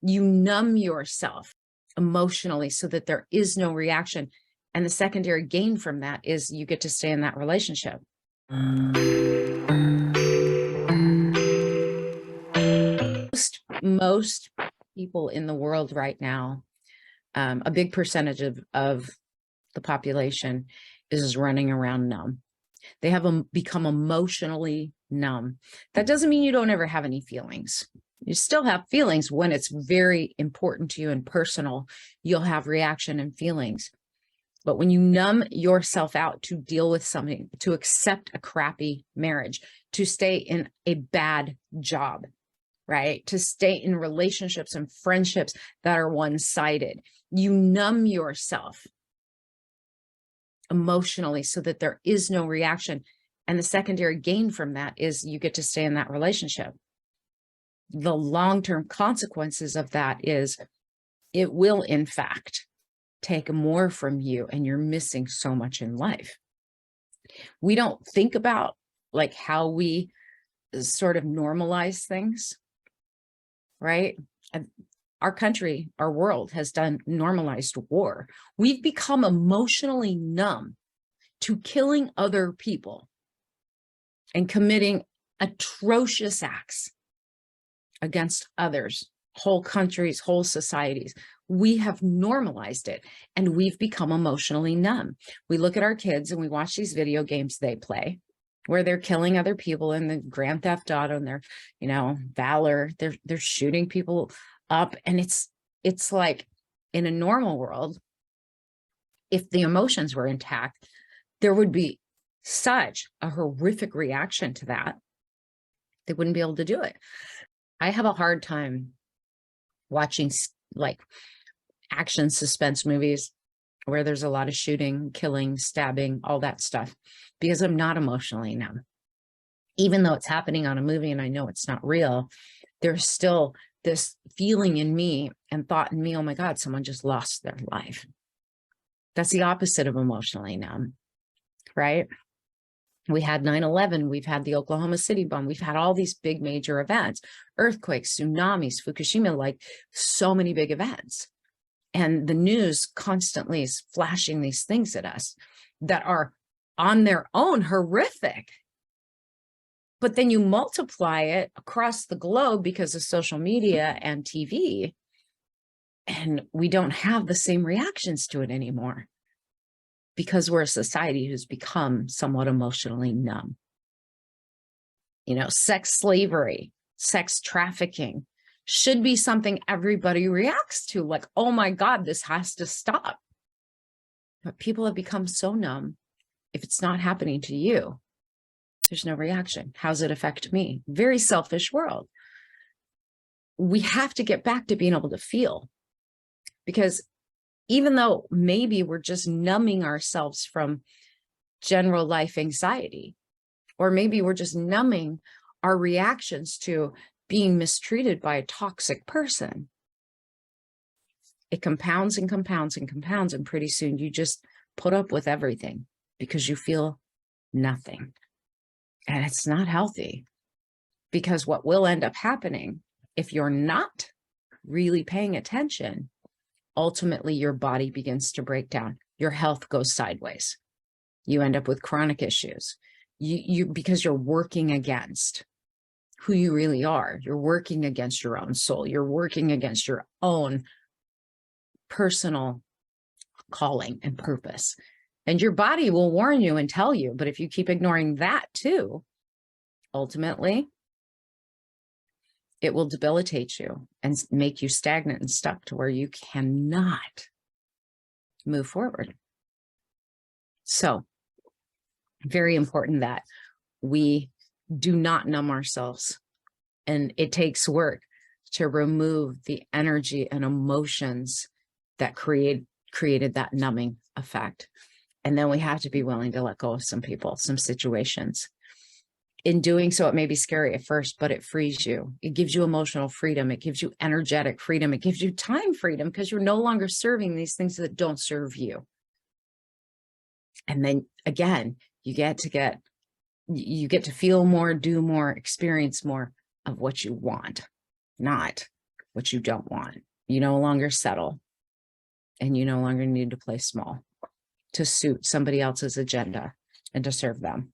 You numb yourself emotionally so that there is no reaction. And the secondary gain from that is you get to stay in that relationship. Most people in the world right now, a big percentage of the population is running around numb. They have become emotionally numb. That doesn't mean you don't ever have any feelings. You still have feelings when it's very important to you and personal. You'll have reaction and feelings. But when you numb yourself out to deal with something, to accept a crappy marriage, to stay in a bad job, right? To stay in relationships and friendships that are one-sided, you numb yourself emotionally so that there is no reaction. And the secondary gain from that is you get to stay in that relationship. The long-term consequences of that is it will, in fact, take more from you, and you're missing so much in life. We don't think about like how we sort of normalize things, right? And our country, our world has done normalized war. We've become emotionally numb to killing other people and committing atrocious acts against others, whole countries, whole societies. We have normalized it and we've become emotionally numb. We look at our kids and we watch these video games they play where they're killing other people in the Grand Theft Auto and they're, Valor, they're shooting people up. And it's like in a normal world, if the emotions were intact, there would be such a horrific reaction to that. They wouldn't be able to do it. I have a hard time watching like action suspense movies where there's a lot of shooting, killing, stabbing, all that stuff, because I'm not emotionally numb. Even though it's happening on a movie and I know it's not real, there's still this feeling in me and thought in me, oh my God, someone just lost their life. That's the opposite of emotionally numb, right? We had 9/11, we've had the Oklahoma City bomb, we've had all these big major events, earthquakes, tsunamis, Fukushima, like so many big events. And the news constantly is flashing these things at us that are on their own horrific. But then you multiply it across the globe because of social media and TV, and we don't have the same reactions to it anymore because we're a society who's become somewhat emotionally numb. Sex slavery, sex trafficking should be something everybody reacts to, like, oh my God, this has to stop. But people have become so numb. If it's not happening to you, there's no reaction. How's it affect me? Very selfish world. We have to get back to being able to feel, because even though maybe we're just numbing ourselves from general life anxiety, or maybe we're just numbing our reactions to being mistreated by a toxic person, it compounds and compounds and compounds. And pretty soon you just put up with everything because you feel nothing. And it's not healthy, because what will end up happening if you're not really paying attention, ultimately your body begins to break down. Your health goes sideways. You end up with chronic issues. Because you're working against who you really are. You're working against your own soul. You're working against your own personal calling and purpose. And your body will warn you and tell you, but if you keep ignoring that too, ultimately, it will debilitate you and make you stagnant and stuck to where you cannot move forward. So, very important that we do not numb ourselves. And it takes work to remove the energy and emotions that created that numbing effect. And then we have to be willing to let go of some people, some situations. In doing so, it may be scary at first, but it frees you. It gives you emotional freedom. It gives you energetic freedom. It gives you time freedom, because you're no longer serving these things that don't serve you. And then again, you get to feel more, do more, experience more of what you want, not what you don't want. You no longer settle, and you no longer need to play small to suit somebody else's agenda and to serve them.